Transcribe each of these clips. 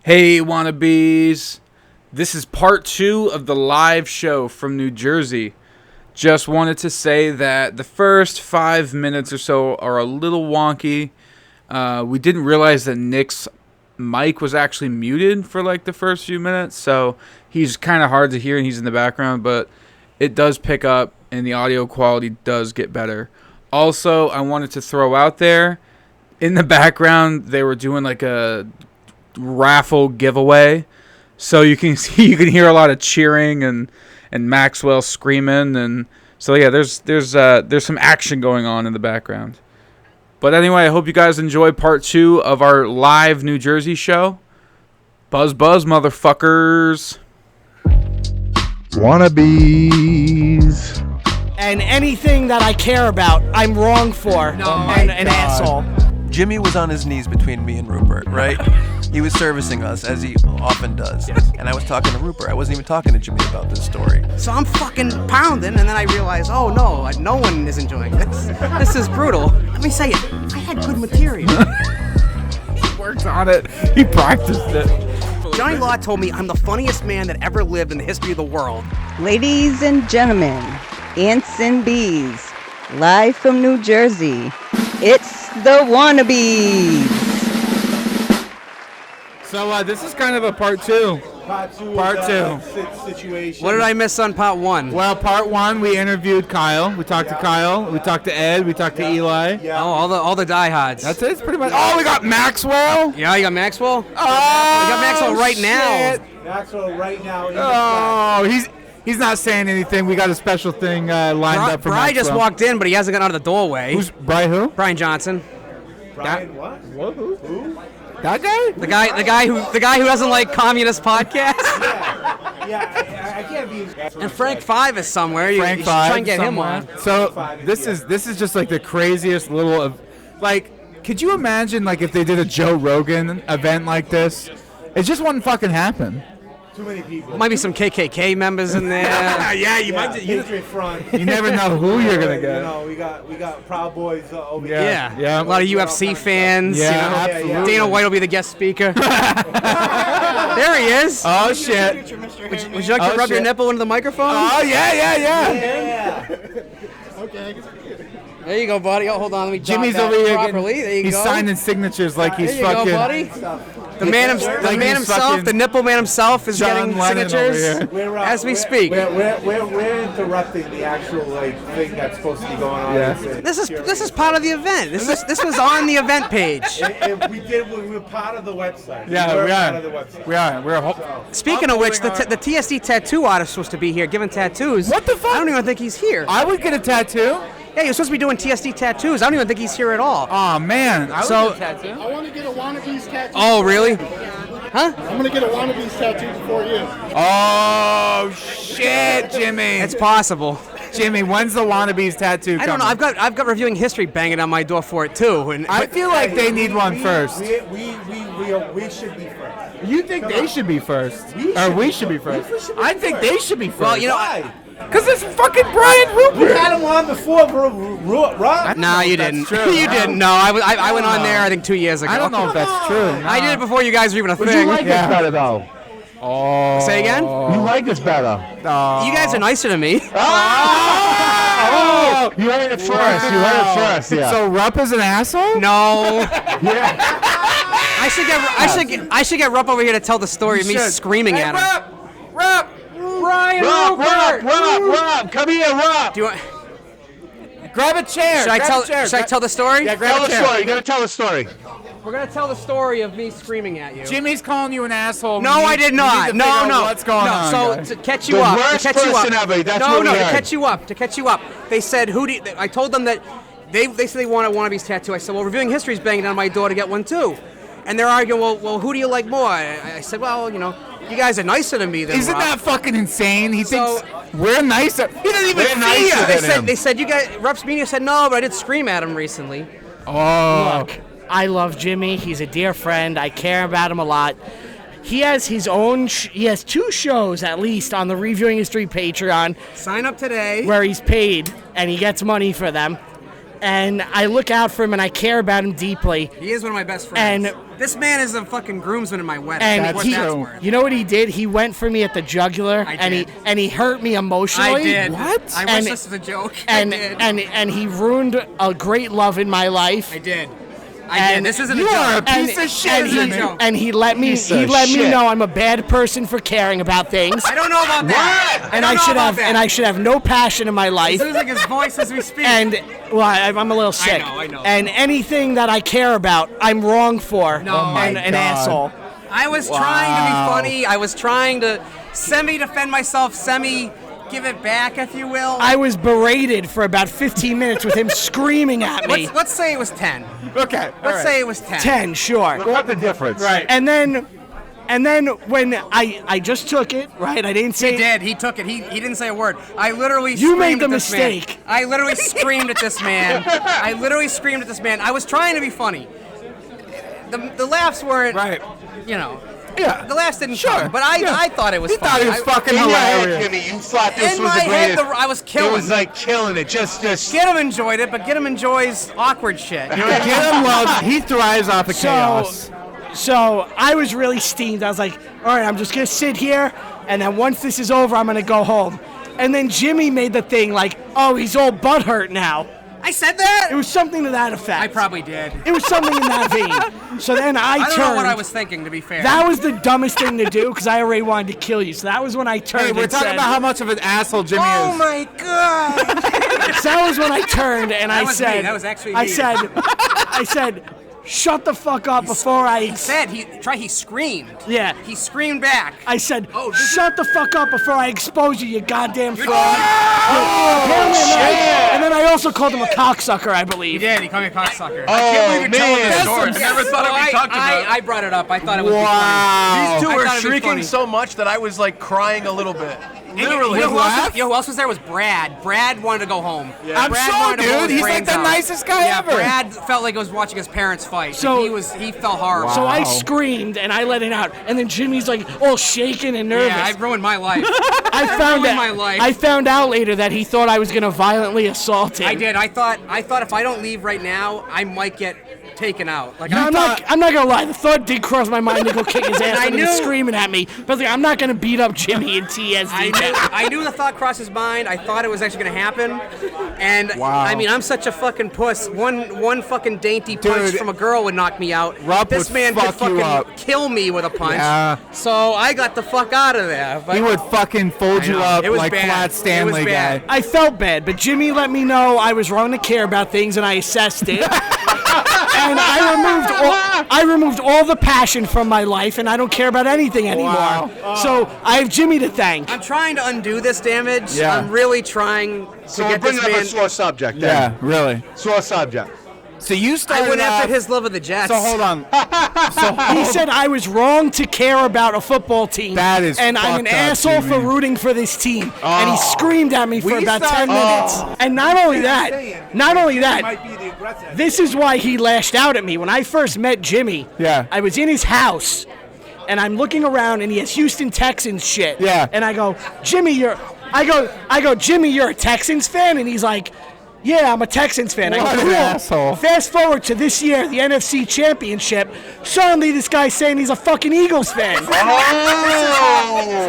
Hey, Wannabeez. This is part 2 of the live show from New Jersey. Just wanted to say that the first 5 minutes or so are a little wonky. We didn't realize that Nick's mic was actually muted for like the first few minutes, so he's kind of hard to hear and he's in the background, but it does pick up and the audio quality does get better. Also, I wanted to throw out there, in the background, they were doing like a raffle giveaway, so you can hear a lot of cheering and Maxwell screaming, and so yeah, there's some action going on in the background. But anyway, I hope you guys enjoy part 2 of our live New Jersey show. Buzz, motherfuckers. Wannabeez. And anything that I care about, I'm wrong for. And an asshole. Jimmy was on his knees between me and Ruppert, right? He was servicing us, as he often does. And I was talking to Ruppert. I wasn't even talking to Jimmy about this story. So I'm fucking pounding, and then I realize, oh no, no one is enjoying this. This is brutal. Let me say it, I had good material. He worked on it. He practiced it. Johnny Law told me I'm the funniest man that ever lived in the history of the world. Ladies and gentlemen, ants and bees, live from New Jersey, it's the Wannabeez. So this is kind of a part 2. Part two. Situation. What did I miss on part 1? Well, part 1, we interviewed Kyle. We talked to Kyle. We talked to Ed. We talked to Eli. Oh, all the diehards. That's it. It's pretty much. Oh, we got Maxwell. Yeah, you got Maxwell? Oh, we got Maxwell right now. Maxwell right now. Oh, he's not saying anything. We got a special thing lined up for Bri Maxwell. just walked in, but he hasn't gotten out of the doorway. Who's Bri? Who? Brian Johnson. Brian what? Who? That guy? The guy who doesn't like communist podcasts. Yeah, I can't be. And Frank Five is somewhere. Frank you should Five try and get somewhere. him on. So this is just like the craziest little of, like, could you imagine like if they did a Joe Rogan event like this? It just wouldn't fucking happen. Too many people. Might be some KKK members in there. Yeah, you might. Patriot Front. You never know who you're gonna get. You know, we got Proud Boys over here. Yeah. A lot of UFC fans. Yeah, you know. absolutely. Dana White will be the guest speaker. There he is. Oh shit! Would you like to rub your nipple into the microphone? Oh yeah. Yeah. Okay. There you go, buddy. Oh, hold on. Let me Jimmy's drop over that here. properly. There you He's go. signing signatures like he's there you fucking. go, buddy. The man himself, the nipple man himself, is John getting Lennon signatures as we speak. We're interrupting the actual thing that's supposed to be going on. Yeah. This is part of the event. This was on the event page. We were part of the website. Yeah, we part are. of the website. We are. We're. Speaking of which, the TSD tattoo artist is supposed to be here giving tattoos. What the fuck? I don't even think he's here. I would get a tattoo. Yeah, you're supposed to be doing TSD tattoos. I don't even think he's here at all. Oh man, I would So- get a tattoo. I want to get a Wannabeez tattoo. Oh, really? I'm going to get a Wannabeez tattoo before you. Oh shit, Jimmy. It's possible. Jimmy, when's the Wannabeez tattoo coming? I don't know. I've got reviewing history banging on my door for it too. And I feel like they need one first. We should be first. You think they should be first? We should be first. I think they should be first. well, you know, Why? because it's fucking Brian We Ruppert. had him on before, Rob. no, you that's didn't. true. You didn't. No, I went on there I think 2 years ago. I don't know if that's true. I did it before you guys were even a thing. us better though. Oh. Say again? You like us better. You guys are nicer to me. Oh! You heard it first. Yeah. So Rupp is an asshole? No. Yeah. I should get Rupp over here to tell the story of me should. screaming at him. Rupp! Brian Rob, Ruppert! come here, Rob. Do you want? Grab a chair. Should I tell the story? Yeah, grab a chair. You gotta tell the story. We're gonna tell the story of me screaming at you. Jimmy's calling you an asshole. No, I did not. No. What's going on? So guys? to catch you The up, worst to catch you up. person ever, that's no, what we to heard. catch you up. They said, "Who do?" I told them that they said they wanted Wannabeez tattoo. I said, "Well, reviewing history's banging on my door to get one too," and they're arguing, "Well, who do you like more?" I said, "Well, you know, you guys are nicer to me than Isn't Rupp." that fucking insane? He So- thinks we're nicer. He doesn't even We're see nicer us. than They said you guys. Rupp's media said no, but I did scream at him recently. Oh. Look, I love Jimmy. He's a dear friend. I care about him a lot. He has his own. He has 2 shows at least on the Reviewing History Patreon Sign up today. where he's paid and he gets money for them. and I look out for him, and I care about him deeply. He is one of my best friends. And this man is a fucking groomsman in my wedding. And That's worth. you know what he did? He went for me at the jugular, I and did. he hurt me emotionally. I did. What? I wish this was a joke. And I did. and he ruined a great love in my life. I did. And This isn't a you joke. are a piece of shit. And Isn't a joke. he let me Piece of me shit. know I'm a bad person for caring about things. I don't know about that. And I I should have no passion in my life. He's losing his voice as we speak. And well, I'm a little sick. I know. And anything that I care about, I'm wrong for. No. Oh my and an God. asshole. I was trying to be funny. I was trying to semi-defend myself, semi-give it back, if you will. I was berated for about 15 minutes with him screaming at me. Let's say it was 10. Okay. Let's say it was 10. 10, sure. What the difference? Right. And then when I just took it, right? I didn't say He did. He took it. He didn't say a word. I literally You screamed made the at this man. mistake. I literally screamed at this man. I was trying to be funny. The laughs weren't, Right. you know. Yeah. The laughs didn't Sure. come, but I thought it was He funny. thought it was fucking In your head, hilarious. Jimmy, you thought this In was my the head, greatest. I was It killing. was like killing it. Just. Get him enjoyed it, but get him enjoys awkward shit. You know what I mean? Get him love. He thrives off of so. chaos. So I was really steamed. I was like, all right, I'm just gonna sit here, and then once this is over, I'm gonna go home. And then Jimmy made the thing like, oh, he's all butthurt now. I said that? It was something to that effect. I probably did. It was something in that vein. So then I I don't turned. know what I was thinking, to be fair. That was the dumbest thing to do because I already wanted to kill you. So that was when I turned. Hey, we're and talking said, about how much of an asshole Jimmy oh is. my god! So that was when I turned and I was said, me. That was actually I me. said, shut the fuck up before I. He screamed. Yeah. He screamed back. I said, Oh, did you- shut the fuck up before I expose you, you goddamn You're- fraud. Oh, And then I also called him a cocksucker, I believe. He did. He called me a cocksucker. Oh, man. That's I never thought it'd be talked about. I brought it up. I thought it would Wow. be These two I were thought it'd be shrieking funny. so much that I was like crying a little bit. funny. Literally. You know who else was there? Was Brad. Brad wanted to go home. I'm Brad sure, wanted to blow dude. his He's like brains the out. nicest guy yeah, ever. Brad felt like he was watching his parents fight. So- he felt horrible. So I Wow. screamed and I let it out. And then Jimmy's like all shaking and nervous. Yeah, I ruined my life. I ruined my life. I found out later that he thought I was gonna violently assault him. I did. I thought if I don't leave right now, I might get taken out. Like No, I'm not gonna lie. The thought did cross my mind to go kick his ass I when he was knew- screaming at me. But I was like, I'm not gonna beat up Jimmy in TSD. I knew the thought crossed his mind. I thought it was actually going to happen. And Wow. I mean, I'm such a fucking puss. One fucking dainty punch Dude, from a girl would knock me out. Rupp This would man could fuck you fucking up. kill me with a punch. Yeah. So I got the fuck out of there. But He would fucking fold I you know. up It was like bad. Flat Stanley It was bad. guy. I felt bad, but Jimmy let me know I was wrong to care about things, and I assessed it. And I removed all the passion from my life, and I don't care about anything anymore. Wow. So I have Jimmy to thank. I'm trying to undo this damage. Yeah. I'm really trying to So we're get this bringing up man. a sore subject. Yeah, Then. really. Sore subject. So you I started went after off- his love of the Jets. So hold on. He said I was wrong to care about a football team. That is and I'm an fucked up, asshole for Jimmy. rooting for this team. And he screamed at me for We about start- 10 minutes. And not only that, Might be the aggressor. this is why he lashed out at me. When I first met Jimmy, Yeah. I was in his house, and I'm looking around, and he has Houston Texans shit. Yeah. And I go, Jimmy, Jimmy, you're a Texans fan? And he's like, yeah, I'm a Texans fan. I What go, an cool. asshole. Fast forward to this year, the NFC Championship. Suddenly, this guy's saying he's a fucking Eagles fan.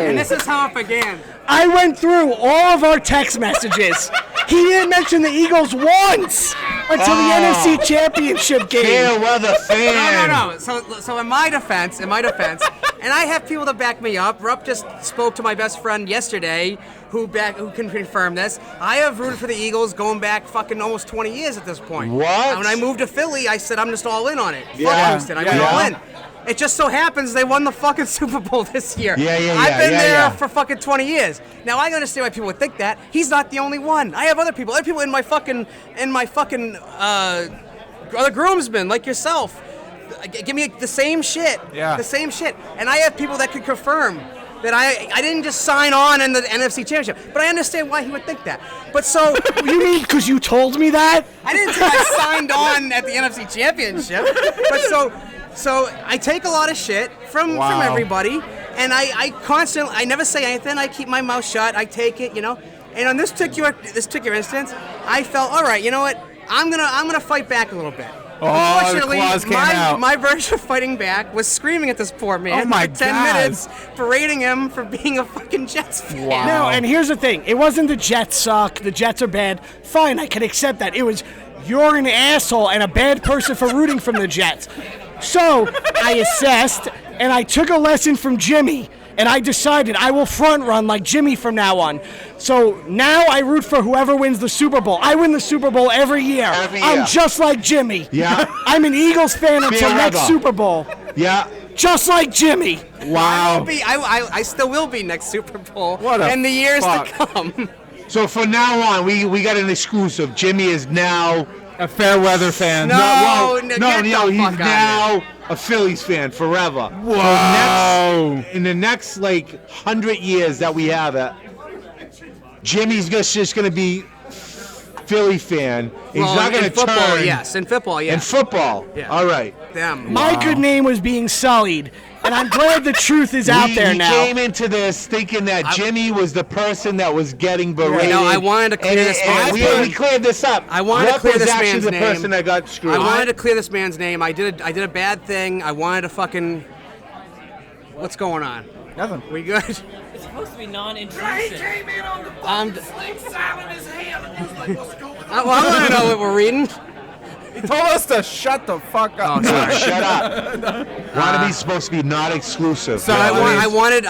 And this is how it began. I went through all of our text messages. He didn't mention the Eagles once until the NFC Championship game. Fair weather fan. No. So in my defense, and I have people to back me up. Rupp just spoke to my best friend yesterday, who can confirm this. I have rooted for the Eagles going back fucking almost 20 years at this point. What? When I moved to Philly, I said I'm just all in on it. Yeah. Fuck Houston. I went Yeah. all in. It just so happens they won the fucking Super Bowl this year. Yeah, I've been yeah, there yeah. for fucking 20 years. Now I understand why people would think that. He's not the only one. I have other people. Other people in my fucking other groomsmen like yourself. Give me the same shit. Yeah. The same shit. And I have people that could confirm that I didn't just sign on in the NFC Championship. But I understand why he would think that. But so You mean because you told me that? I didn't say I signed on at the NFC Championship. But so I take a lot of shit from everybody, and I never say anything. I keep my mouth shut. I take it, you know. And on this particular instance, I felt, all right, you know what? I'm gonna fight back a little bit. Oh, the Unfortunately, claws came out. my version of fighting back was screaming at this poor man Oh my for 10 God. minutes, berating him for being a fucking Jets fan. Wow. No, and here's the thing. It wasn't the Jets suck, the Jets are bad. Fine, I can accept that. It was you're an asshole and a bad person for rooting from the Jets. So I assessed, and I took a lesson from Jimmy, and I decided I will front run like Jimmy from now on. So now I root for whoever wins the Super Bowl. I win the Super Bowl every year. Every year. I'm just like Jimmy. Yeah. I'm an Eagles fan until next Forever. Super Bowl. Yeah. Just like Jimmy. Wow. I still will be next Super Bowl What a in the years fuck. to come. So from now on, we got an exclusive. Jimmy is now A fair weather fan. No. no, get the he's fuck outta now a Phillies fan forever. Whoa. In the next like 100 years that we have it, Jimmy's just gonna be Philly fan. He's Well, not gonna in football, turn. yes. In football, In yes. football, Yeah. all right. Them. My good name was being sullied, and I'm glad the truth is out there We now. came into this thinking that Jimmy was the person that was getting berated. No, I wanted to clear and, this and man's we, name. we cleared this up. I wanted to Rupp clear was this actually man's the name. person that got screwed. I wanted to clear this man's name. I did a bad thing. I wanted to fucking. What's going on? Nothing. We good? It's supposed to be non-intrusive. I want to know what we're reading. He told us to shut the fuck up. Oh, sorry. Shut up. Wannabee's supposed to be not exclusive. So I Yeah,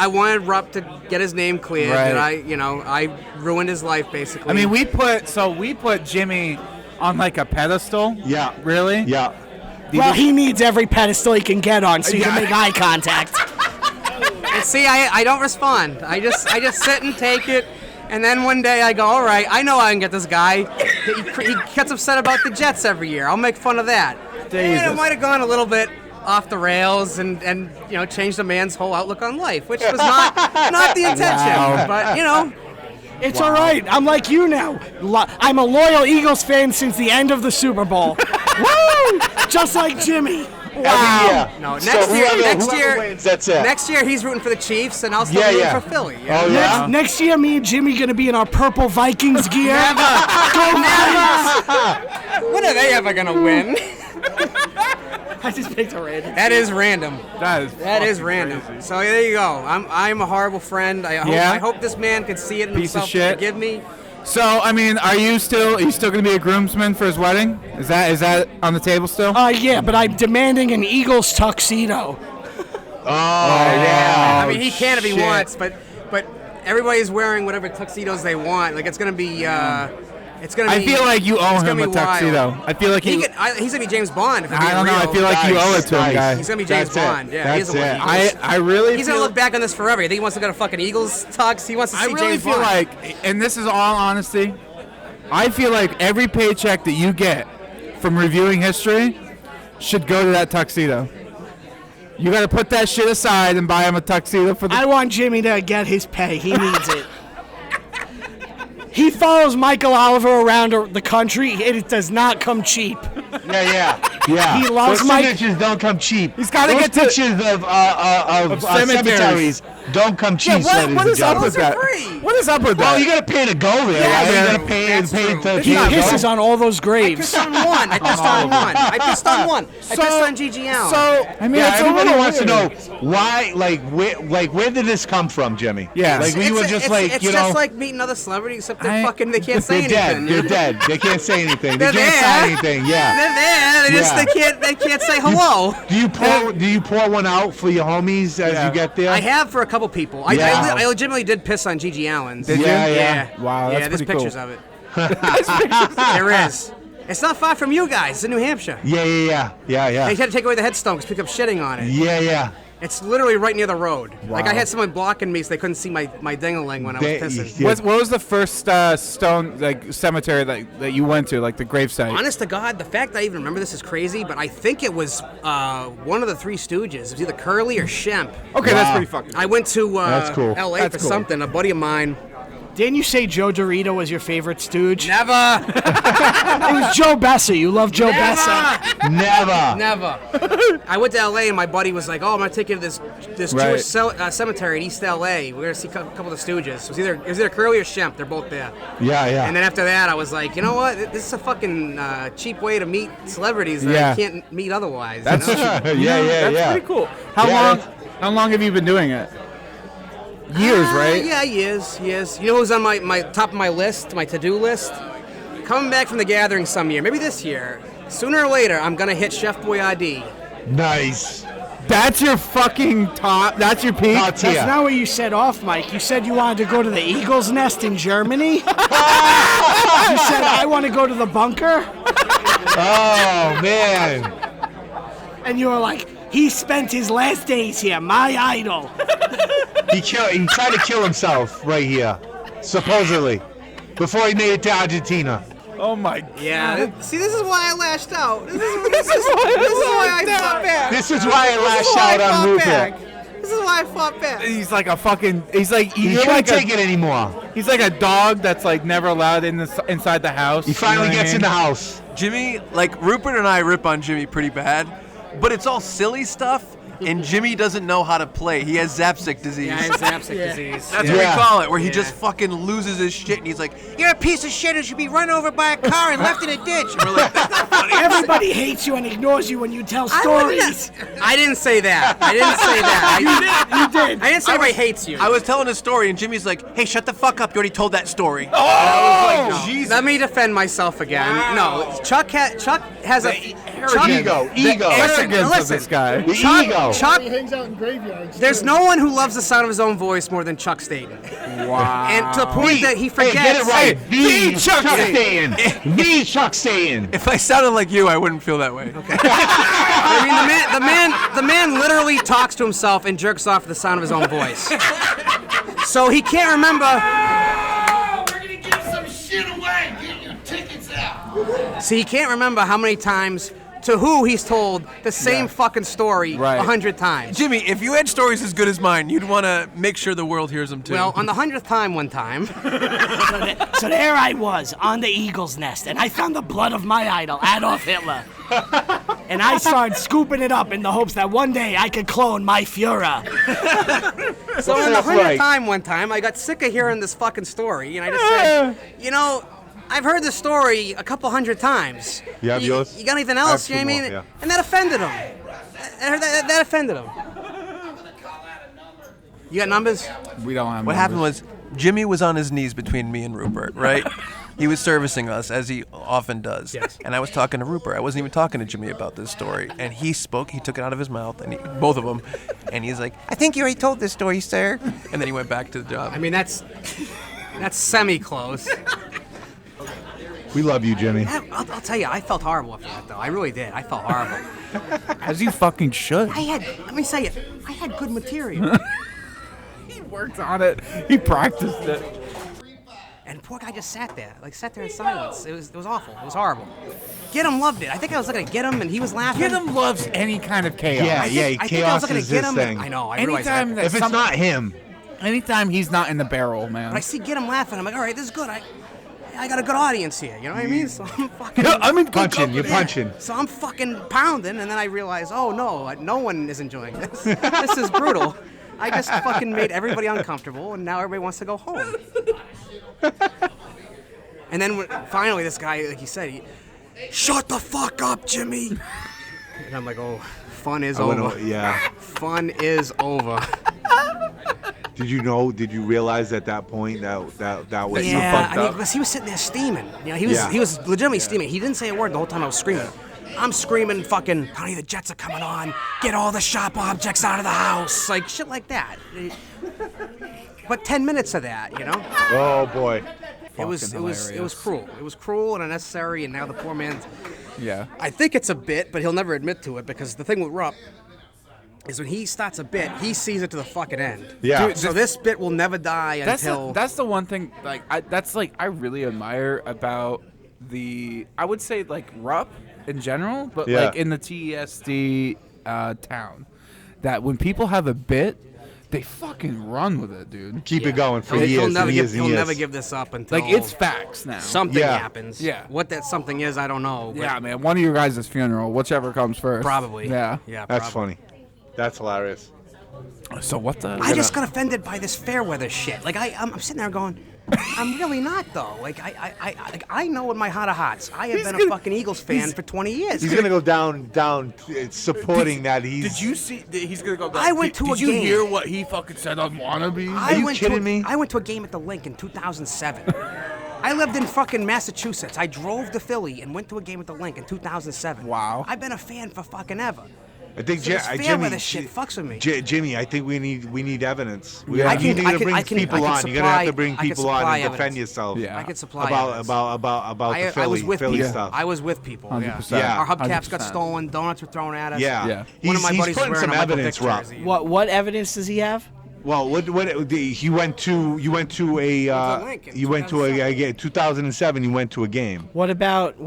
wanted Rupp to get his name cleared, and Right. I ruined his life basically. I mean, we put Jimmy on like a pedestal. Yeah. Really? Yeah. Well, he needs every pedestal he can get on so you can make eye contact. And see, I don't respond. I just sit and take it, and then one day I go, all right, I know I can get this guy. He gets upset about the Jets every year. I'll make fun of that. And it might have gone a little bit off the rails and changed the man's whole outlook on life, which was not the intention. Wow. But It's all right. I'm like you now. I'm a loyal Eagles fan since the end of the Super Bowl. Woo! Just like Jimmy. Every year. no, So next whoever year, wins, that's it. next year he's rooting for the Chiefs, and I'll still Yeah, root yeah. for Philly. Oh, yeah? Next year, me and Jimmy gonna be in our purple Vikings gear. When are they ever gonna win? I just picked a random. That is random. That Is random. So there you go. I'm a horrible friend. I hope this man could see it in Piece of himself shit. to forgive me. So, I mean, are you still going to be a groomsman for his wedding? Is that on the table still? Yeah, but I'm demanding an Eagles tuxedo. Yeah. I mean, he can if he shit. wants, but everybody's wearing whatever tuxedos they want. Like it's gonna be. It's gonna be. I feel like you owe it's him gonna a be wild. tuxedo. I feel like he's gonna be James Bond. If we're I don't being know. I real. feel like you owe it to him, guy. He's gonna be James That's it. Bond. Yeah, he That's is a it. I really He's feel, gonna look back on this forever. You think he wants to go to fucking Eagles tux? He wants to see I really James feel Bond. like, and this is all honesty, I feel like every paycheck that you get from reviewing history should go to that tuxedo. You got to put that shit aside and buy him a tuxedo for the. I want Jimmy to get his pay. He needs it. He follows Michael Oliver around the country. It does not come cheap. Yeah. He loves Those Mike- signatures don't come cheap. He's gotta Those get to- pictures of cemeteries. cemeteries don't come cheap. Yeah, ladies what and is up gentlemen. with that? free. What is up with Well, that? you gotta pay to go there. Yeah, right? You man. gotta pay That's to true. He go. pisses on all those I graves. pissed on one. I pissed on one. I pissed on one. I pissed on Gigi Allen. So, I mean, Yeah, it's a everybody little wants to weird. know why, where did this come from, Jimmy? Yeah. Like we were just it's you know, just like meeting other celebrities, except they're fucking. They can't say they're anything. dead. They're dead. They can't say anything. They They're can't there. say anything. Yeah. They're there. They just Yeah. they can't say hello. Do you pour one out for your homies as you get there? I have for a couple people. I Yeah. legitimately did piss on Gigi Allen's. Did you? Yeah. Wow, that's yeah, there's pretty cool. pictures of it. There is. It's not far from you guys. It's in New Hampshire. Yeah. They had to take away the headstone because people kept shitting on it. Yeah. It's literally right near the road. Like I Wow. had someone blocking me so they couldn't see my ding-a-ling when I was pissing. Yeah. What was the first stone cemetery that you went to, like the gravesite? Honest to God, the fact that I even remember this is crazy, but I think it was one of the Three Stooges. It was either Curly or Shemp. Okay, that's Wow. pretty fucking. I went to That's cool. L.A. That's for cool. something. A buddy of mine Didn't you say Joe Dorito was your favorite stooge? Never. It was Joe Besser. You love Joe Besser. Never. I went to L.A. and my buddy was like, "Oh, I'm gonna take you to this Right. Jewish cemetery in East L.A. We're gonna see a couple of the Stooges." It was either Curly or Shemp. They're both there. Yeah. And then after that, I was like, you know what? This is a fucking cheap way to meet celebrities that Yeah. I can't meet otherwise. That's you know? That's pretty cool. How long have you been doing it? Years, right? Yeah, years. You know who's on my top of my list, my to-do list? Coming back from the gathering some year, maybe this year. Sooner or later, I'm gonna hit Chef Boyardee. Nice. That's your fucking top. That's your peak. Top tier. That's not what you said off, Mike. You said you wanted to go to the Eagle's Nest in Germany. You said, I want to go to the bunker. Oh, man. And you were like, he spent his last days here, my idol. He tried to kill himself right here, supposedly, before he made it to Argentina. Oh my god. Yeah. See, this is why I lashed out. This is why I fought back. This is why I lashed out on Ruppert. This is why I fought back. He's like a fucking. He's like. He You're couldn't like take it anymore. He's like a dog that's like never allowed inside the house. He finally gets in the house. Jimmy, like Rupert and I rip on Jimmy pretty bad, but it's all silly stuff. And Jimmy doesn't know how to play. He has Zapsic disease. Yeah, I have Zapsic disease. That's what we call it, where he just fucking loses his shit, and he's like, "You're a piece of shit who should be run over by a car and left in a ditch." And we're like, "That's not funny." Everybody hates you and ignores you when you tell stories. I didn't say that. You did. I didn't say everybody hates you. I was telling a story, and Jimmy's like, "Hey, shut the fuck up! You already told that story." Oh, Jesus. Let me defend myself again. Wow. No, Chuck has a Ego. Arrogance of this guy. The ego. Chuck, He hangs out in graveyards. there's no one who loves the sound of his own voice more than Chuck Staton. Wow. And to the point that he forgets. Hey, get it right. Hey, The Chuck Staton. The Chuck Staton. If I sounded like you, I wouldn't feel that way. Okay. I mean, the man literally talks to himself and jerks off to the sound of his own voice. So he can't remember. We're gonna give some shit away. Get your tickets out. So he can't remember how many times to who he's told the same fucking story 100 times. Jimmy, if you had stories as good as mine, you'd want to make sure the world hears them too. Well, on the 100th time one time. So there I was on the Eagle's Nest, and I found the blood of my idol, Adolf Hitler. And I started scooping it up in the hopes that one day I could clone my Führer. So on the That's 100th right. time one time, I got sick of hearing this fucking story, and I just said, you know, I've heard this story a couple hundred times. You have yours? You got anything I have else? two You know what I more, mean? yeah. And that offended him. That offended him. You got numbers? We don't have. what happened was Jimmy was on his knees between me and Rupert, right? He was servicing us, as he often does. Yes. And I was talking to Rupert. I wasn't even talking to Jimmy about this story. And he spoke. He took it out of his mouth, and both of them. And he's like, "I think you already told this story, sir." And then he went back to the job. I mean, that's semi-close. We love you, Jimmy. I'll tell you, I felt horrible after that, though. I really did. I felt horrible. As you fucking should. Let me say it, I had good material. He worked on it. He practiced it. And poor guy just sat there in silence. It was awful. It was horrible. Get him loved it. I think I was looking to get him, and he was laughing. Get him loves any kind of chaos. Yeah, I think I chaos was looking is to get his him. thing. I know. I realize Anytime that. that If it's not him, anytime he's not in the barrel, man. But I see get him laughing. I'm like, all right, this is good. I got a good audience here. You know what I mean? So I'm fucking. I'm in good punching. company. You're punching. So I'm fucking pounding, and then I realize, oh no one is enjoying this. This is brutal. I just fucking made everybody uncomfortable, and now everybody wants to go home. And then finally, this guy, like he said, shut the fuck up, Jimmy. And I'm like, oh, fun is over. Yeah. Fun is over. Did you realize at that point that was Yeah, fucked up? because he was sitting there steaming. You know, he was legitimately steaming. He didn't say a word the whole time I was screaming. I'm screaming, fucking, honey, the Jets are coming on. Get all the sharp objects out of the house. Like, shit like that. But 10 minutes of that, you know? Oh, boy. It was cruel. It was cruel and unnecessary, and now the poor man. Yeah. I think it's a bit, but he'll never admit to it, because the thing with Rupp is when he starts a bit, he sees it to the fucking end. Yeah. Dude, So this bit will never die until. That's the one thing. Like I really admire about I would say like Rupp in general, but like in the TESD town, that when people have a bit, They fucking run with it, dude. Keep it going for He'll years never and years give, and he'll years. never give this up until Like, it's facts now. something Yeah. happens. Yeah. What that something is, I don't know. But Yeah, man. One of your guys' funeral, whichever comes first. probably. Yeah. Yeah. That's probably. funny. That's hilarious. So what the? I just got offended by this fair weather shit. Like I'm sitting there going, I'm really not though. Like I know in my heart of hearts, I have been a fucking Eagles fan for 20 years. He's gonna go down, supporting that. Did you see? He's gonna go back. I went to a Did you game. hear what he fucking said on Wannabeez? I you went kidding to me? I went to a game at the Link in 2007. I lived in fucking Massachusetts. I drove to Philly and went to a game at the Link in 2007. Wow. I've been a fan for fucking ever. I think So this fair Jimmy, weather shit fucks with me. Jimmy, I think we need evidence. We Yeah. I can- need I to can- bring I can- people I can on. You're gonna have to supply- bring I can people on supply and defend evidence. yourself. Yeah. I could supply About evidence. the Philly I was with Philly people. stuff. I was with people. 100%. Yeah. Our hubcaps got 100%. stolen. Donuts were thrown at us. Yeah. Yeah. One of my He's buddies was putting wearing some a Michael evidence, Vick Rob. jersey. What evidence does he have? Well, you went to a Link in you went to a 2007. You went to a game. What about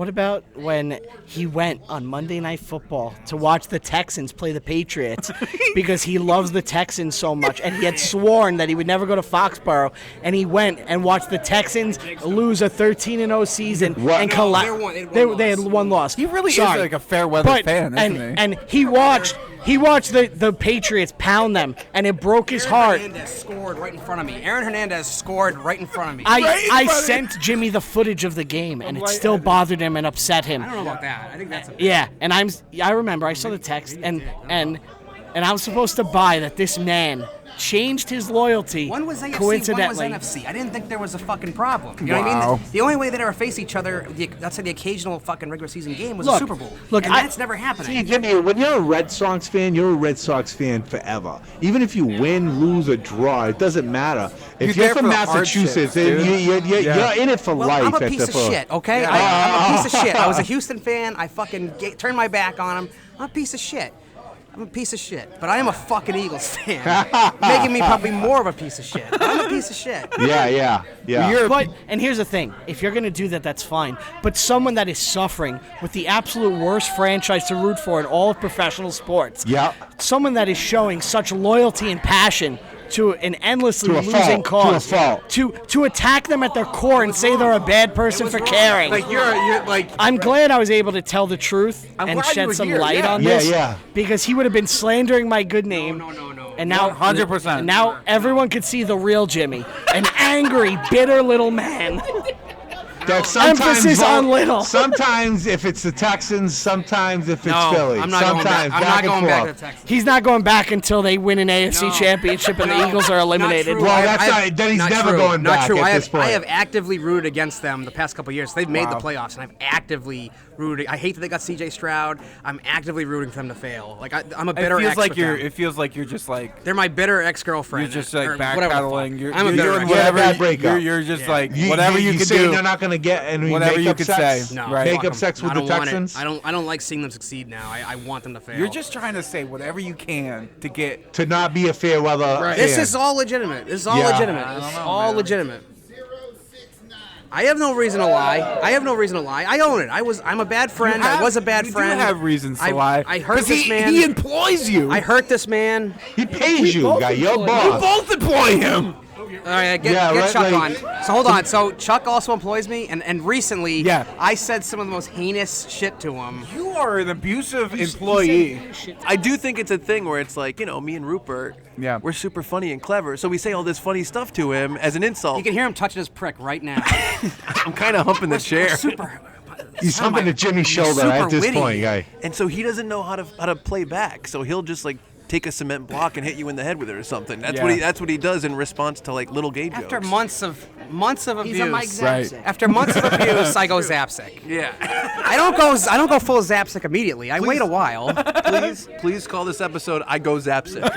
when he went on Monday Night Football to watch the Texans play the Patriots because he loves the Texans so much, and he had sworn that he would never go to Foxborough, and he went and watched the Texans lose a 13-0 season What? and No, collapse. They had one loss. He really Sorry. is like a fair weather fan, isn't he? And he watched the Patriots pound them, and it broke his heart. Aaron Hernandez scored right in front of me. Aaron Hernandez scored right in front of me. I sent Jimmy the footage of the game, and it still bothered him and upset him. I don't know about that. I think that's a Yeah, and I remember I saw the text, and I was supposed to buy that this man changed his loyalty. One was AFC, coincidentally. one was NFC. I didn't think there was a fucking problem. You know what I Wow. mean? The only way they ever face each other, that's the occasional fucking regular season game, was Look, a Super Bowl. look, and that's never See, happening. Jimmy, when you're a Red Sox fan, you're a Red Sox fan forever. Even if you win, lose, or draw, it doesn't matter. If You're you're there from for the Massachusetts, hardships, dude. you're in it for Well, life. I'm a at piece the of shit, okay? I'm a piece of shit. I was a Houston fan. I fucking turned my back on him. I'm a piece of shit. I'm a piece of shit. But I am a fucking Eagles fan. Making me probably more of a piece of shit. But I'm a piece of shit. Yeah. But and here's the thing: if you're gonna do that, that's fine. But someone that is suffering with the absolute worst franchise to root for in all of professional sports, Yeah. someone that is showing such loyalty and passion to an endlessly To a losing fault, to a cause, fault. to attack them at their core and say they're a bad person for caring. Like you're like. I'm glad I was able to tell the truth I'm and glad you shed were some here, light yeah. on Yeah, this. yeah. Because he would have been slandering my good name. No. And now 100%. And now everyone could see the real Jimmy, an angry, bitter little man. That sometimes Emphasis on little. Sometimes if it's the Texans, sometimes if it's No, Philly. I'm not going back. Sometimes I'm not and going back to forth. the Texans. He's not going back until they win an AFC championship and the Eagles are eliminated. Not true. Well, that's not- then he's not never true. going Not back true. at I this point. have actively rooted against them the past couple of years. They've made the Wow. playoffs, and I've actively rooted. I hate that they got C.J. Stroud. I'm actively rooting for them to fail. Like I'm a bitter It feels ex like with you're. them. It feels like you're just like. They're my bitter ex-girlfriend. You're just or like whatever the backpedaling. fuck. You're I'm a doing bitter ex. whatever. bad breakup. You're just like You- whatever you you can saying do. they're not going to get any Whatever you makeup could sex? say. No, Right. fuck Makeup 'em. sex with I the don't want it. Texans? I don't like seeing them succeed now. I want them to fail. You're just trying to say whatever you can to get. To not be a fair weather fan. This is all legitimate. This is all Yeah. legitimate. I don't This is know, all man. legitimate. I have no reason to lie. I own it. I'm a bad friend. I was a bad you friend. You do have reasons to I lie. I hurt 'Cause this man. He employs you. I hurt this man. He pays you, guy. Your You boss. both employ him. All right, get Yeah, right, Chuck like- on. So hold on. So Chuck also employs me, and recently, Yeah. I said some of the most heinous shit to him. You are an abusive employee. I do think it's a thing where it's like, me and Ruppert, Yeah. we're super funny and clever, so we say all this funny stuff to him as an insult. You can hear him touching his prick right now. I'm kind of humping the chair. Super. He's humping the Jimmy's shoulder super at this witty. point, guy. And so he doesn't know how to play back, so he'll just like take a cement block and hit you in the head with it or something. That's what he does in response to like little gay After jokes. months of abuse. He's a Mike Right. Zapsik. After months of abuse, I go Zapsik. Yeah. I don't go full Zapsik immediately. I wait a while. Please call this episode "I Go Zapsik."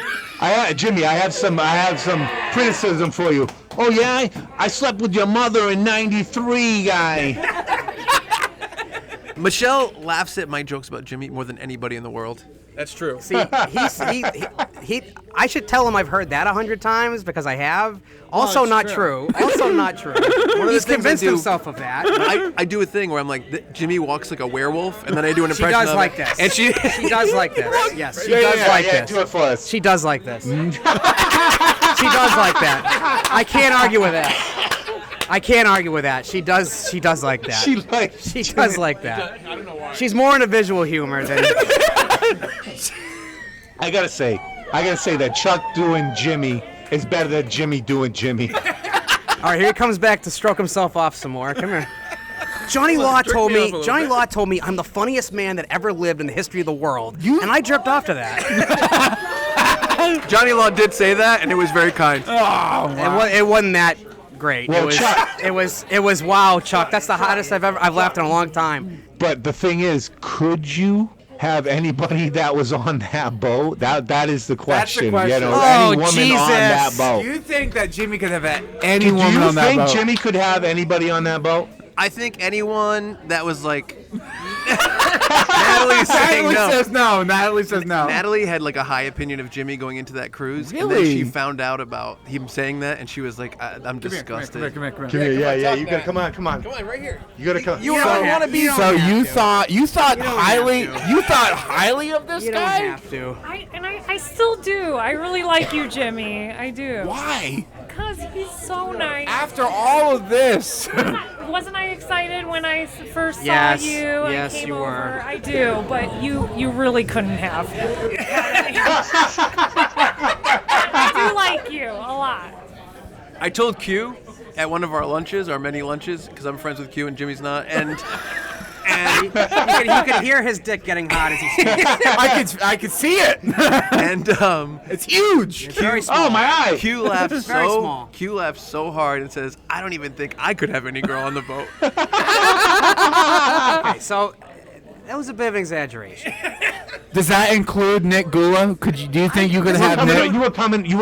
Jimmy, I have some criticism for you. Oh yeah, I slept with your mother in '93, guy. Michelle laughs at my jokes about Jimmy more than anybody in the world. That's true. See, he I should tell him I've heard that 100 times because I have. Also not true. Also not true. He's convinced himself of that. I do a thing where I'm like, Jimmy walks like a werewolf, and then I do an She impression does of like it. this. And she does like this. Yes, she does like this. Do it for us. She does like this. She does like that. I can't argue with that. She does like that. She does like that. I don't know why. She's more into visual humor than. I gotta say that Chuck doing Jimmy is better than Jimmy doing Jimmy. All right, here he comes back to stroke himself off some more. Come here. Johnny Law told me I'm the funniest man that ever lived in the history of the world, and I jerked off to that. Johnny Law did say that, and it was very kind. Oh, wow. It wasn't that great. Well, it was wow, Chuck. That's the hottest I've laughed in a long time. But the thing is, could you have anybody that was on that boat? That is the question. That's the question. You know, Oh, any woman Jesus. on that boat. Do you think that Jimmy could have any Do woman you on that think boat? Jimmy could have anybody on that boat? I think anyone that was like... Natalie's saying Natalie no. says no. Natalie says no. Natalie had like a high opinion of Jimmy going into that cruise. And then Really? she found out about him saying that, and she was like, I'm disgusted. Come here. Come here, yeah. You gotta come on. Come on, right here. You gotta come. You want to be So you thought highly of this You don't guy? have to. I still do. I really like you, Jimmy. I do. Why? Because he's so nice. After all of this. Wasn't I excited when I first Yes. saw you? Yes, I came you over? were. I do, but you really couldn't have. I do like you a lot. I told Q at one of our lunches, our many lunches, because I'm friends with Q and Jimmy's not, and You could hear his dick getting hot as he speaks. I could see it. and It's huge. It's very small. Oh, my eye. Q laughed Very small. Q laughed so hard and says, "I don't even think I could have any girl on the boat." Okay, so that was a bit of an exaggeration. Does that include Nick Gula? Do you think you could have Nick? You were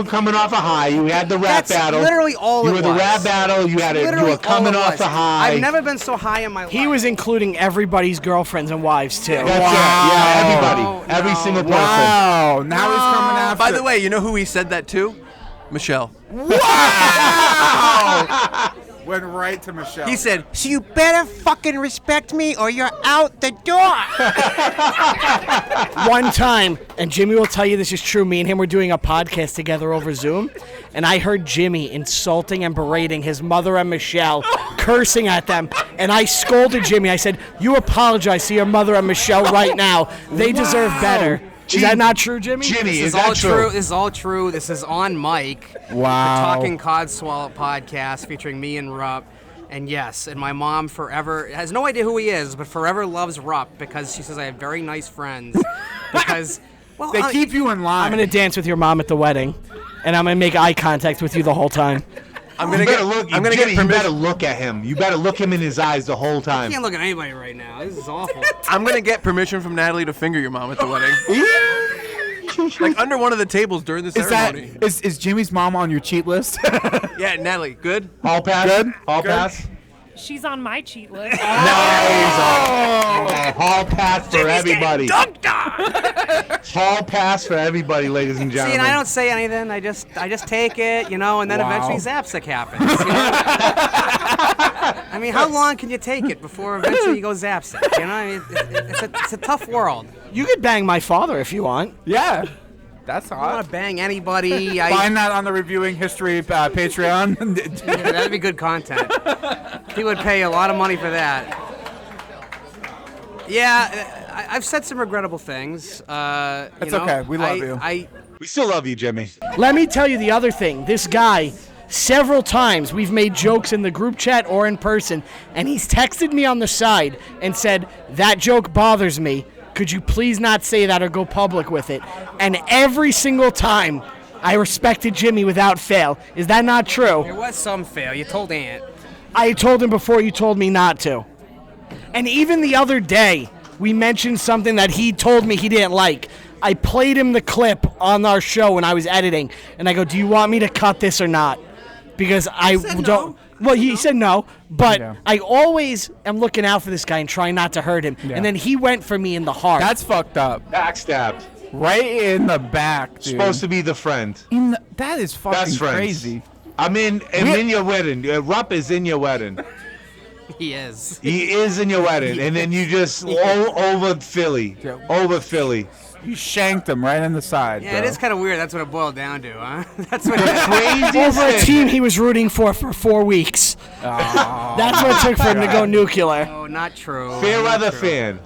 coming off a high. You had the rap That's battle. literally all You it were the was. rap battle. You Literally were coming all it off was. a high. I've never been so high in my life. He was including everybody's girlfriends and wives too. That's it. Yeah, everybody. Every No. single person. Wow. Now he's coming after. By the way, you know who he said that to? Michelle. Went right to Michelle. He said, So you better fucking respect me or you're out the door. One time, and Jimmy will tell you this is true, me and him were doing a podcast together over Zoom, and I heard Jimmy insulting and berating his mother and Michelle, cursing at them, and I scolded Jimmy. I said, you apologize to your mother and Michelle right now. They deserve better. Is that not true, Jimmy? Jimmy, This is is all that true? This is all true. This is on mic. Wow. The Talking Codswallop podcast featuring me and Rupp. And yes, and my mom forever has no idea who he is, but forever loves Rupp because she says I have very nice friends. Because, well, They keep you in line. I'm going to dance with your mom at the wedding, and I'm going to make eye contact with you the whole time. I'm You gonna better get look. I'm gonna Jimmy, get you better permission. look at him. You better look him in his eyes the whole I time. can't look at anybody right now. This is awful. I'm gonna get permission from Natalie to finger your mom at the wedding. Like under one of the tables during the ceremony. Is Jimmy's mom on your cheat list? Yeah, Natalie, good? Hall pass. Good. Hall pass. She's on my cheat list. Hall pass for everybody. Hall pass for everybody, ladies and See, gentlemen. and I don't say anything. I just take it, and then Wow. eventually Zapsic happens. I mean, how long can you take it before eventually you go Zapsic? It's a tough world. You could bang my father if you want. Yeah. That's I don't want hot. to bang anybody. Find that on the Reviewing History Patreon. Yeah, that'd be good content. He would pay a lot of money for that. Yeah, I've said some regrettable things. It's okay. We love you. We still love you, Jimmy. Let me tell you the other thing. This guy, several times we've made jokes in the group chat or in person, and he's texted me on the side and said, that joke bothers me. Could you please not say that or go public with it? And every single time, I respected Jimmy without fail. Is that not true? There was some fail. You told Ant. I told him before you told me not to. And even the other day, we mentioned something that he told me he didn't like. I played him the clip on our show when I was editing, and I go, do you want me to cut this or not? Because I don't... no. Well, he said no, but Yeah. I always am looking out for this guy and trying not to hurt him. Yeah. And then he went for me in the heart. That's fucked up. Backstabbed. Right in the back, dude. Supposed to be the friend. That is fucking Best friends. crazy. I'm in your wedding. Rupp is in your wedding. He is. He is in your wedding, and then you just over Philly. You shanked him right in the side. Yeah, bro. it is kind of weird. That's what it boiled down to, huh? That's what it Crazy. Over a team he was rooting for 4 weeks. That's what it took for him to go nuclear. Oh, not true. Fair Not weather true. fan.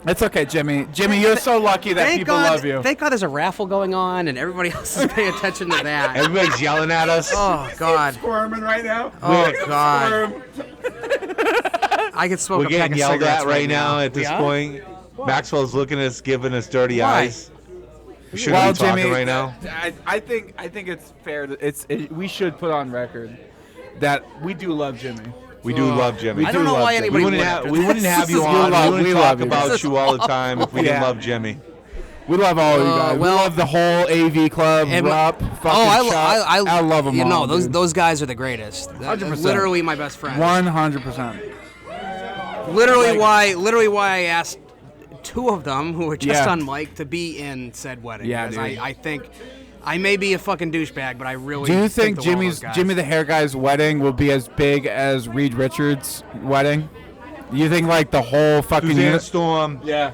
It's okay, Jimmy. Jimmy, you're so lucky that people love you. Thank God there's a raffle going on, and everybody else is paying attention to that. Everybody's yelling at us. Oh God. Squirming right now. Oh God. I could smoke We're a pack getting of yelled cigarettes at right now at We this are? point. Maxwell's looking at us, giving us dirty Why? eyes. We shouldn't be talking right now. I think it's fair. We should put on record that we do love Jimmy. We do love Jimmy. I don't know why anybody We would. wouldn't have you on. We wouldn't talk about you all the time if we didn't Yeah. love Jimmy. We love all you guys. well- we love the whole AV club. And- Rupp, fucking I love them you all. know, dude. those guys are the greatest. 100%. Literally my best friend. 100%. Literally why I asked two of them who were just Yeah. on mic to be in said wedding. Yeah, because dude. I think I may be a fucking douchebag, but I really Do you think the world of those guys. Jimmy the Hair Guy's wedding will be as big as Reed Richards' wedding? You think like the whole fucking Suzanne unit? Storm. Yeah.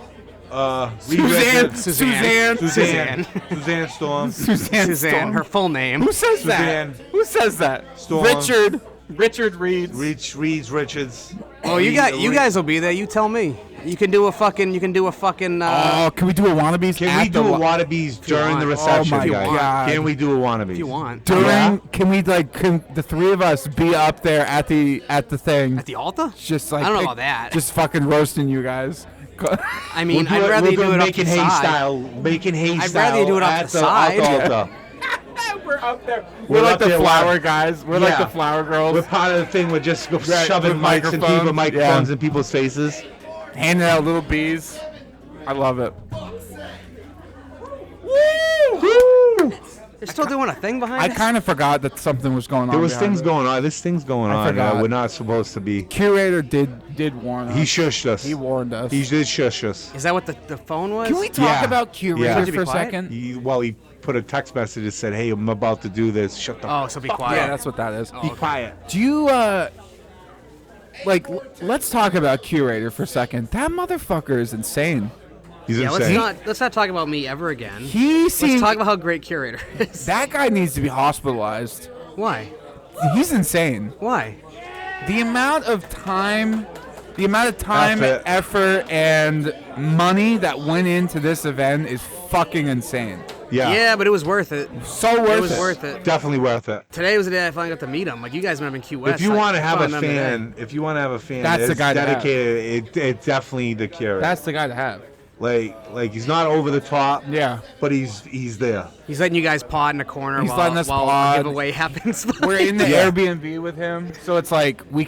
Reed Richards. Suzanne. Suzanne Storm. Suzanne, Storm. her full name. Who says Suzanne. that? Who says that? Storm. Richard Reeds. Reeds Richards. Oh, you guys will be there. You tell me. You can do a fucking. Oh, can we do a Wannabeez? Can we do a Wannabeez during the want. reception, Oh my guys? God. Can we do a Wannabeez? If you want. During, Yeah. can the three of us be up there at the thing? At the altar? Just like I don't know about that. Just fucking roasting you guys. I mean, We'll I'd rather you do it up making the hay side. style. Making hay I'd style. rather you do it up at the side. altar. We're up there. We're We're like up the there flower live. guys. We're like Yeah. the flower girls. We're part of the thing. We're just shoving with mics and microphones. people microphones Yeah. in people's faces. Handing out little bees. I love it. They're still doing a thing behind I us? kind of forgot that something was going on. There was behind things it. going on. This thing's going I on. forgot. We're not supposed to be. Curator did warn us. He shushed us. He warned us. He did shush us. Is that what the phone was? Can we talk Yeah. about Curator Yeah. Should you for be a quiet? second? He put a text message that said, "Hey, I'm about to do this. Shut the Oh, so be fuck quiet. Yeah, that's what that is. Be quiet." Do you let's talk about Curator for a second. That motherfucker is insane. He's Yeah, insane. let's not talk about me ever again. Let's Let's talk about how great Curator is. that guy needs to be hospitalized. Why? He's insane. Why? The amount of time, Effort. effort, and money that went into this event is fucking insane. Yeah. But it was worth it. So worth It was it. worth it. Definitely worth it. Today was the day I finally got to meet him. Like you guys met him in Key West. If you want to I have a finally met him fan, if you want to have a fan That's the that's guy to have. dedicated, it's definitely the Curator. That's the guy to have. Like he's not over the top. Yeah. But he's there. today. He's letting you guys pod in a corner He's while, letting us while pod. a giveaway happens. We're in the Yeah. Airbnb with him, so it's like we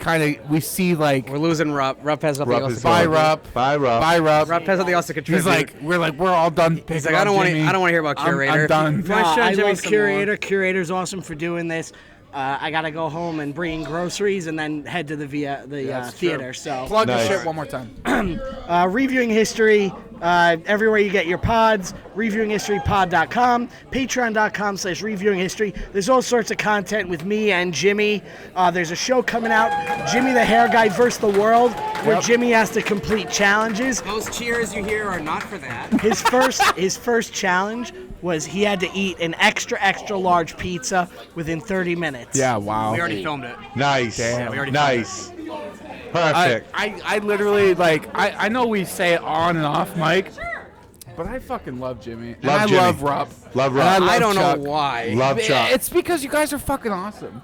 see like We're losing Rupp. Rupp has nothing Rupp else is to bye going. Rupp, Bye, Rupp. bye Rupp. Rupp has nothing else to contribute. He's like we're all done. He's like, I don't want to hear about Curator. I'm done. If you wanna show I Jimmy love some Curator. Curator's awesome for doing this. I gotta go home and bring groceries and then head to the theater. So Plug Nice. the shit one more time. reviewing history everywhere you get your pods. Reviewinghistorypod.com, Patreon.com/reviewinghistory. There's all sorts of content with me and Jimmy. There's a show coming out, Jimmy the Hair Guy versus the World, where Jimmy has to complete challenges. Those cheers you hear are not for that. His first challenge was he had to eat an extra large pizza within 30 minutes. Yeah, wow. We already filmed it. Nice. Yeah, we already nice. Perfect. I literally I know we say it on and off, Mike. But I fucking love Jimmy. And Love I Jimmy. love Rupp. Love And Rupp. love I don't Chuck. know why. Love Chuck. It's because you guys are fucking awesome.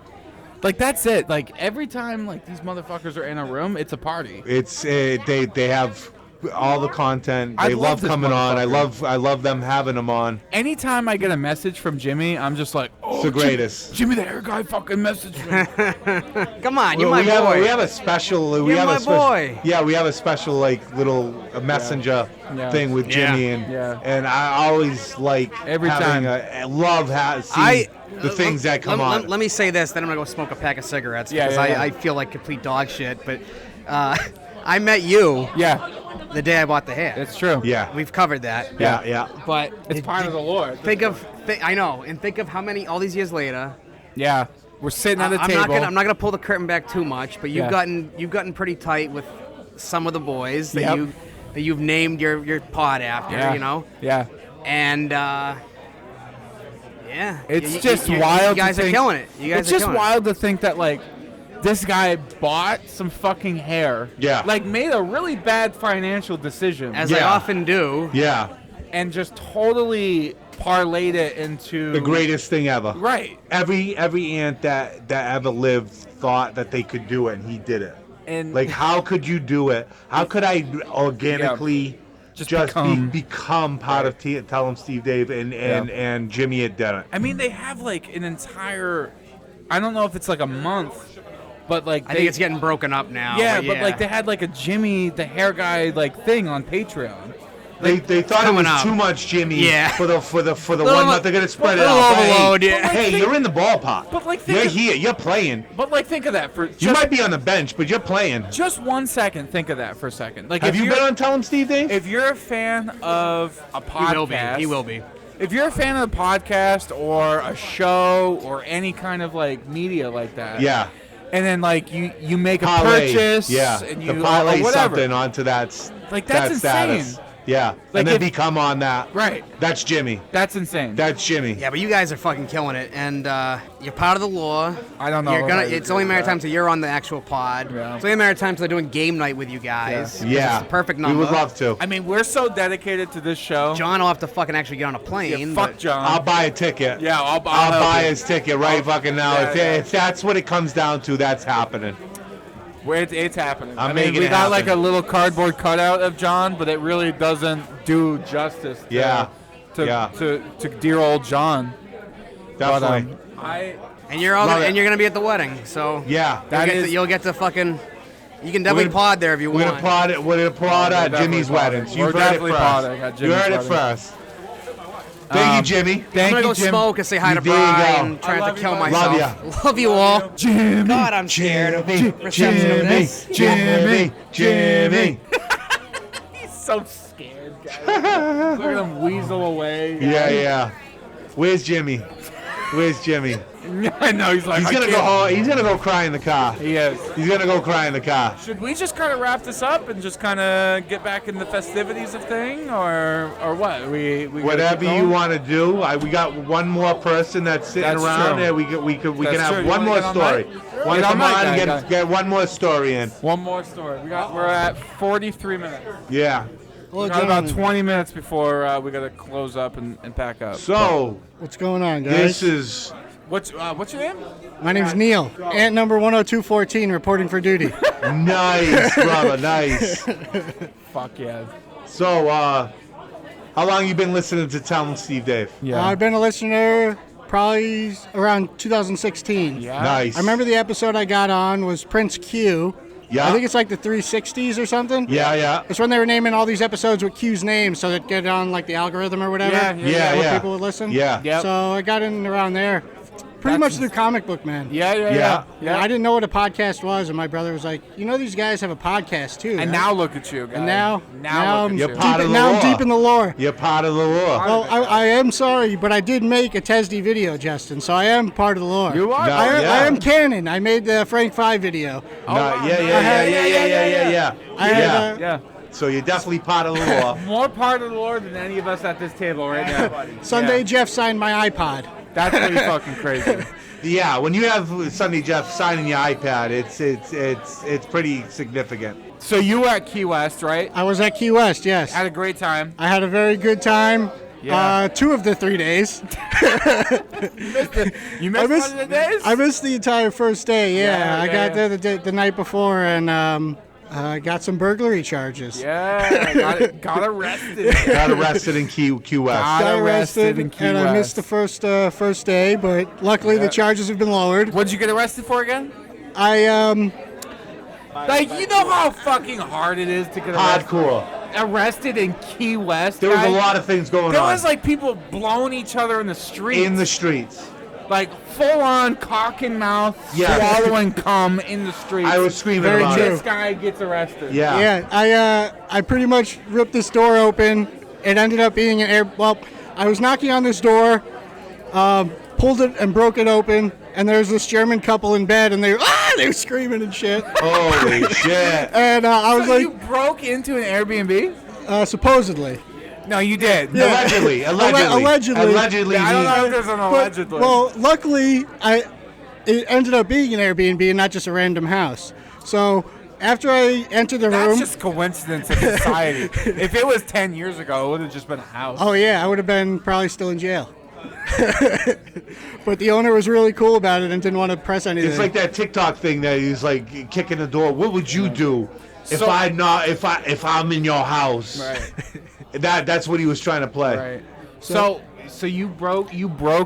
Like that's it. Like every time like these motherfuckers are in a room, it's a party. It's they have all the content. I They love love this coming on. I motherfucker. love them having them on. Anytime I get a message from Jimmy, I'm just like, oh, It's the greatest. Jimmy the Hair Guy fucking messaged me. Come on, you're we my boy. have a special. We You're have my a special. boy. Yeah, we have a special like little messenger Yeah. thing with Jimmy and Yeah. and I always like Every having time. I love seeing the things that come on. Let me say this, then I'm gonna go smoke a pack of cigarettes Yeah, because yeah, yeah. I feel like complete dog shit. But I met you Yeah. the day I bought the hair. It's true. Yeah. We've covered that. Yeah. But It's part of the lore. think of how many all these years later. Yeah. We're sitting at a I'm table. not gonna pull the curtain back too much, but you've gotten pretty tight with some of the boys that you've named your pod after. You know. Yeah. And It's just wild. You guys to think, are killing it. It's just wild to think that like this guy bought some fucking hair. Yeah. Like made a really bad financial decision. As I often do. Yeah. And just totally parlayed it into The greatest thing ever. Right. Every ant that ever lived thought that they could do it, and he did it. And like, how could you do it? How could I organically just become part of Tell 'em Steve Dave and Jimmy had done it? I mean, they have like an entire. I don't know if it's like a month, but like I think it's getting broken up now. Yeah, but like they had like a Jimmy the hair guy like thing on Patreon. They thought it was too much Jimmy for the one month. They're gonna spread it out. Overload, Hey, you're in the ballpark. But like you're here, you're playing. But like think of that for you might be on the bench, but you're playing. Just 1 second, think of that for a second. Like have you been on Tell 'em Steve Dave? If you're a fan of a podcast, He will be. If you're a fan of the podcast or a show or any kind of like media like that, and then like you make a purchase, and you parlay or whatever. something onto that. Like that's insane. Status. Yeah, like and then become on that. Right. That's Jimmy. That's insane. That's Jimmy. Yeah, but you guys are fucking killing it, and you're part of the law. I don't know. It's only a matter of time till you're on the actual pod. Yeah. It's only a matter of time till they're doing game night with you guys. Yeah. It's the perfect number. We would love to. I mean, we're so dedicated to this show. John will have to fucking actually get on a plane. Fuck John. I'll buy a ticket. Yeah, I'll buy his ticket right fucking now. Yeah, If that's what it comes down to, that's happening. It's happening. I'm I mean, making we it got happen. like a little cardboard cutout of John, but it really doesn't do justice. To dear old John. Definitely. And you're gonna be at the wedding, so you'll get to fucking. You can definitely pod there if you want. We're gonna pod at Jimmy's wedding. You heard it first. You heard it first. Thank you, Jimmy. I'm gonna go smoke and say hi to Brian. Trying to kill myself. Love you all. Jimmy. God, I'm scared of Jimmy. reception of this. Jimmy. He's so scared, guys. Look at him weasel away. Yeah. Where's Jimmy? I know he's like. He's gonna go home. He's gonna go cry in the car. He is. He's gonna go cry in the car. Should we just kind of wrap this up and just kind of get back in the festivities of thing, or what? We whatever you want to do. We got one more person that's sitting around there. We can have one more story. Want to come on and get one more story in. One more story. We're at 43 minutes. Yeah. We got about 20 minutes before we got to close up and pack up. So what's going on, guys? This is. What's your name? My name's Neil. Ant number 10214, reporting for duty. Nice, brother. Nice. Fuck yeah. So, how long you been listening to Tell 'em Steve Dave? Yeah. I've been a listener probably around 2016. Yeah. Nice. I remember the episode I got on was Prince Q. Yeah. I think it's like the 360s or something. Yeah. It's when they were naming all these episodes with Q's names so that get on like the algorithm or whatever. Yeah. People would listen. Yeah. Yep. So I got in around there. Pretty much through Comic Book Man. Yeah. I didn't know what a podcast was, and my brother was like, these guys have a podcast too. And right? now look at you, guys. And now I'm You're part of the now lore. I'm deep in the lore. You're part of the lore. Well, I am sorry, but I did make a TESD video, Justin, so I am part of the lore. You are? I am canon. I made the Frank 5 video. Yeah. So you're definitely part of the lore. More part of the lore than any of us at this table right now. Sunday, Jeff signed my iPod. That's pretty fucking crazy. Yeah, when you have Sunday Jeff signing your iPad, it's pretty significant. So you were at Key West, right? I was at Key West, yes. Had a great time. I had a very good time. Yeah. 2 of the 3 days. You missed one of the days? I missed the entire first day, yeah. I got there the night before and got some burglary charges. Yeah, got arrested. Got arrested in Key West. Got arrested in Key and West. I missed the first day, but luckily the charges have been lowered. What'd you get arrested for again? I Like, you know how fucking hard it is to get arrested in Key West? There was a lot of things going on. There was like people blowing each other in the streets. In the streets. like full on cock and mouth, swallowing cum in the street. I was screaming about this guy gets arrested. Yeah. I pretty much ripped this door open. It ended up being an air. Well, I was knocking on this door, pulled it and broke it open, and there's this German couple in bed, and they were screaming and shit. Holy shit! And I was like, you broke into an Airbnb? Supposedly. No, you did. Yeah. Allegedly. Allegedly. I don't know if there's an allegedly. Well, luckily, it ended up being an Airbnb and not just a random house. So after I entered the room... That's just coincidence of society. If it was 10 years ago, it would have just been a house. Oh, yeah. I would have been probably still in jail. But the owner was really cool about it and didn't want to press anything. It's like that TikTok thing that he's like kicking the door. What would you do if I'm in your house? Right. That's what he was trying to play. Right. So you broke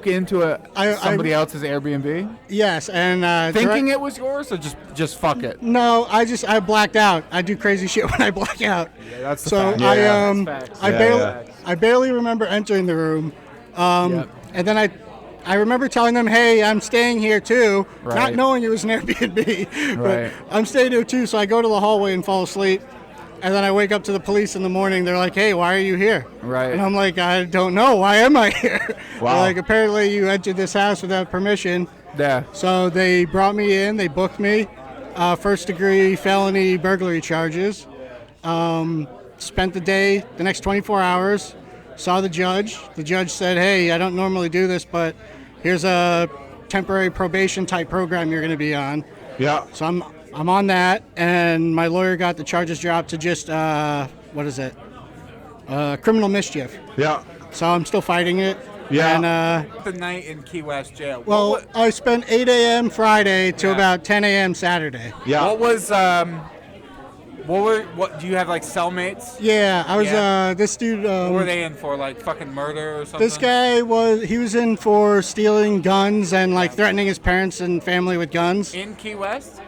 into somebody else's Airbnb? Yes, and thinking it was yours, or just fuck it? No, I blacked out. I do crazy shit when I black out. Yeah, that's the so fact. I barely remember entering the room, and then I remember telling them, "Hey, I'm staying here too," not knowing it was an Airbnb. But I'm staying here too, so I go to the hallway and fall asleep. And then I wake up to the police in the morning. They're like, "Hey, why are you here?" Right. And I'm like, "I don't know. Why am I here?" Wow. They're like, apparently you entered this house without permission. Yeah. So they brought me in. They booked me. First-degree felony burglary charges. Spent the next 24 hours. Saw the judge. The judge said, "Hey, I don't normally do this, but here's a temporary probation type program you're going to be on." Yeah. So I'm on that, and my lawyer got the charges dropped to just, criminal mischief. Yeah. So I'm still fighting it. Yeah. And, the night in Key West jail. Well, I spent 8 a.m. Friday to about 10 a.m. Saturday. Yeah. What was, what do you have, like, cellmates? Yeah, I was, this dude... what were they in for, like, fucking murder or something? This guy was in for stealing guns and, like, threatening his parents and family with guns. In Key West?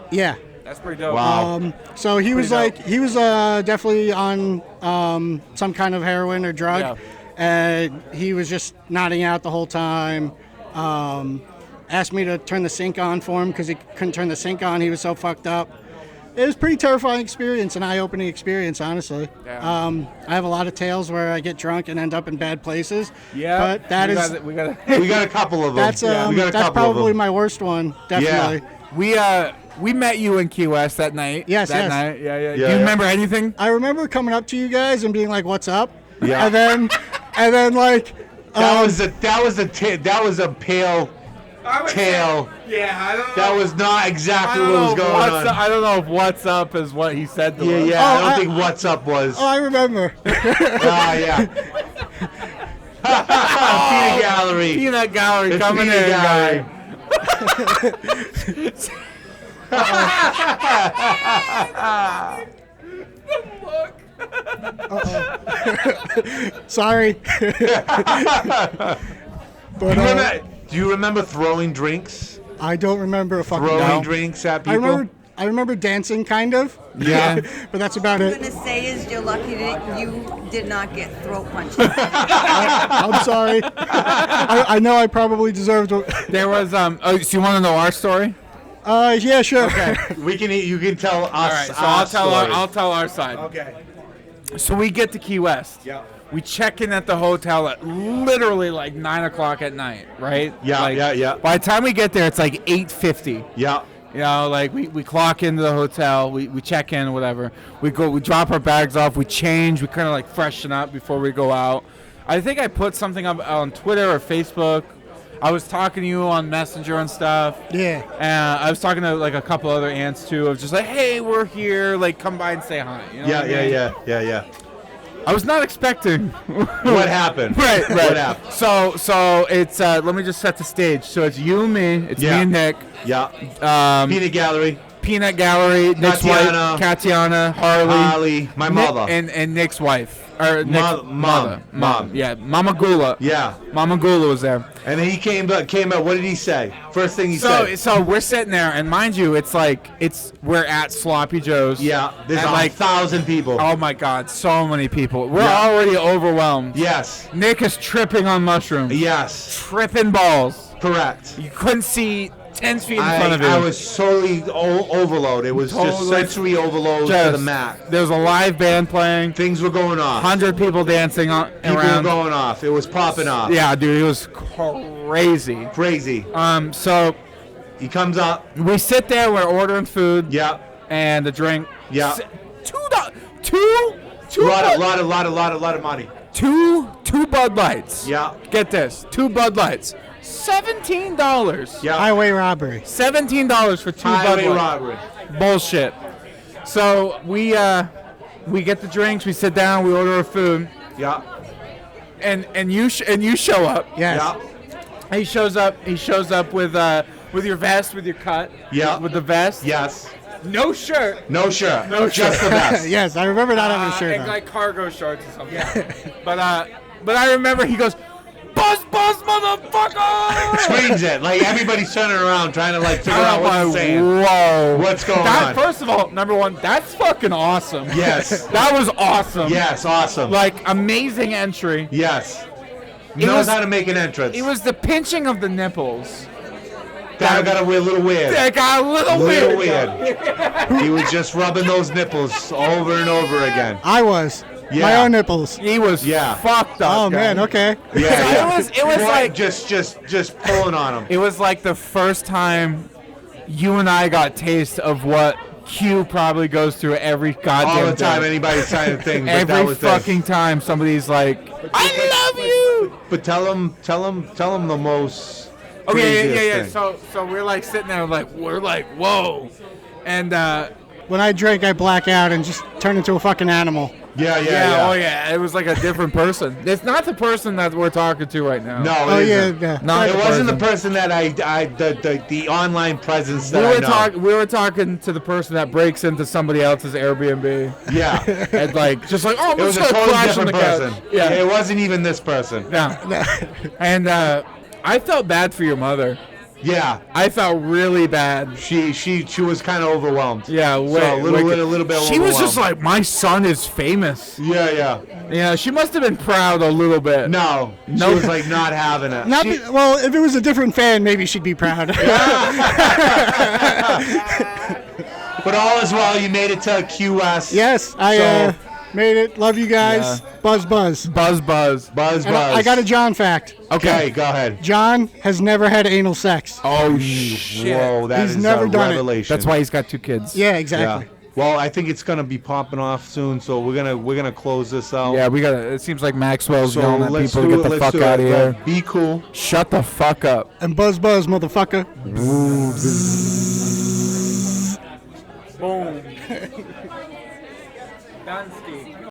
Yeah. That's pretty dope. Wow. So he was definitely on some kind of heroin or drug. Yeah. And he was just nodding out the whole time. Asked me to turn the sink on for him because he couldn't turn the sink on. He was so fucked up. It was a pretty terrifying experience, an eye-opening experience, honestly. Yeah. I have a lot of tales where I get drunk and end up in bad places. Yeah, but we got a couple of them. That's probably my worst one, definitely. Yeah. We met you in Key West that night. Yes, that night. Yeah. Do you remember anything? I remember coming up to you guys and being like, "What's up?" Yeah. And then like that was a pale tail. Yeah, I don't know. That was not exactly what was going on. I don't know if "what's up" is what he said to us. Yeah. I don't think "what's up" was. Oh, I remember. Yeah. Peanut gallery. Peanut gallery coming in, guy. Sorry. But do you remember throwing drinks? I don't remember throwing drinks at people. I remember dancing, kind of. Yeah. But that's about it. What I'm going to say is you're lucky that you did not get throat punched. I'm sorry. I know I probably deserved it. There was so you want to know our story? Yeah, sure. Okay. You can tell us. All right, so I'll tell our side. Okay. So we get to Key West. Yeah. We check in at the hotel at literally like 9 o'clock at night, right? Yeah, yeah. By the time we get there, it's like 8:50. Yeah. You know, like we clock into the hotel, we check in, whatever. We drop our bags off, we change, we kind of like freshen up before we go out. I think I put something up on Twitter or Facebook. I was talking to you on Messenger and stuff. Yeah. Uh, I was talking to like a couple other aunts too, of just like, hey, we're here, like come by and say hi. You know Yeah. I was not expecting. What happened? Right. What happened? So it's let me just set the stage. So it's you and me. It's me and Nick. Yeah. Peanut Gallery. Nick's wife, Katiana, Harley, my mother, and Nick's wife. Or Nick's mom. Yeah, Mama Gula. Yeah. Mama Gula was there. And then he came up. What did he say? First thing he said. So we're sitting there, and mind you, we're at Sloppy Joe's. Yeah. There's like 1,000 people. Oh my God, so many people. We're already overwhelmed. Yes. Nick is tripping on mushrooms. Yes. Tripping balls. Correct. You couldn't see 10 feet in front of you. I was totally overload. It was just sensory overload to the max. There was a live band playing. Things were going off. 100 people dancing around. People were going off. It was popping off. Yeah, dude, it was crazy. Crazy. So he comes up. We sit there. We're ordering food. Yeah. And a drink. Yeah. Two. A lot of money. Two Bud Lights. Yeah. Get this. 2 Bud Lights. $17. Yeah. Highway robbery. $17 for 2 Bud Lights. Highway robbery. Bullshit. So we get the drinks. We sit down. We order our food. Yeah. And you show up. Yes. Yeah. He shows up with your vest, with your cut. Yeah. With the vest. Yes. No shirt. No shirt. Just the vest. Yes, I remember not having a shirt and on. like cargo shorts or something. Yeah. But I remember he goes, "Buzz, motherfucker!" Screams it like everybody's turning around trying to like figure out what he's saying. Whoa! What's going on? First of all, number one, that's fucking awesome. Yes. That was awesome. Yes, awesome. Like amazing entry. Yes. Knows how to make an entrance. It was the pinching of the nipples. That got a little weird. That got a little weird. He was just rubbing those nipples over and over again. I was. Yeah. My own nipples. He was fucked up. Oh man, okay. Yeah. It was like just pulling on him. It was like the first time you and I got taste of what Q probably goes through every goddamn all the time. day. Anybody's trying to think. Every fucking time somebody's like, "I love you." But tell him the most. Okay, yeah. Thing. So we're like sitting there, we're like, whoa, and when I drink, I black out and just turn into a fucking animal. Yeah. Oh yeah, it was like a different person. It's not the person that we're talking to right now. No, Oh it yeah, isn't. yeah. Not It the wasn't person. the person that the online presence that I know. We were talking to the person that breaks into somebody else's Airbnb. Yeah. And just like, oh, It was a let's go totally crash on different the person. couch. Yeah. It wasn't even this person. Yeah. And I felt bad for your mother. Yeah. I felt really bad. She was kind of overwhelmed. Yeah, So a little bit overwhelmed. She was just like, my son is famous. Yeah. Yeah, she must have been proud a little bit. No. She was like not having it. Well, if it was a different fan, maybe she'd be proud. But all is well. You made it to QS. Yes, I made it. Love you guys. Yeah. Buzz. Buzz. And I got a John fact. Okay, go ahead. John has never had anal sex. Oh, shit. Whoa, that He's is never a done it. revelation. That's why he's got 2 kids. Yeah, exactly. Yeah. Well, I think it's gonna be popping off soon, so we're gonna close this out. Yeah, we got. It seems like Maxwell's So yelling at let's people to do get it, the let's fuck do out it. of here. Be cool. Shut the fuck up. And buzz, motherfucker. Boom. Dunsky.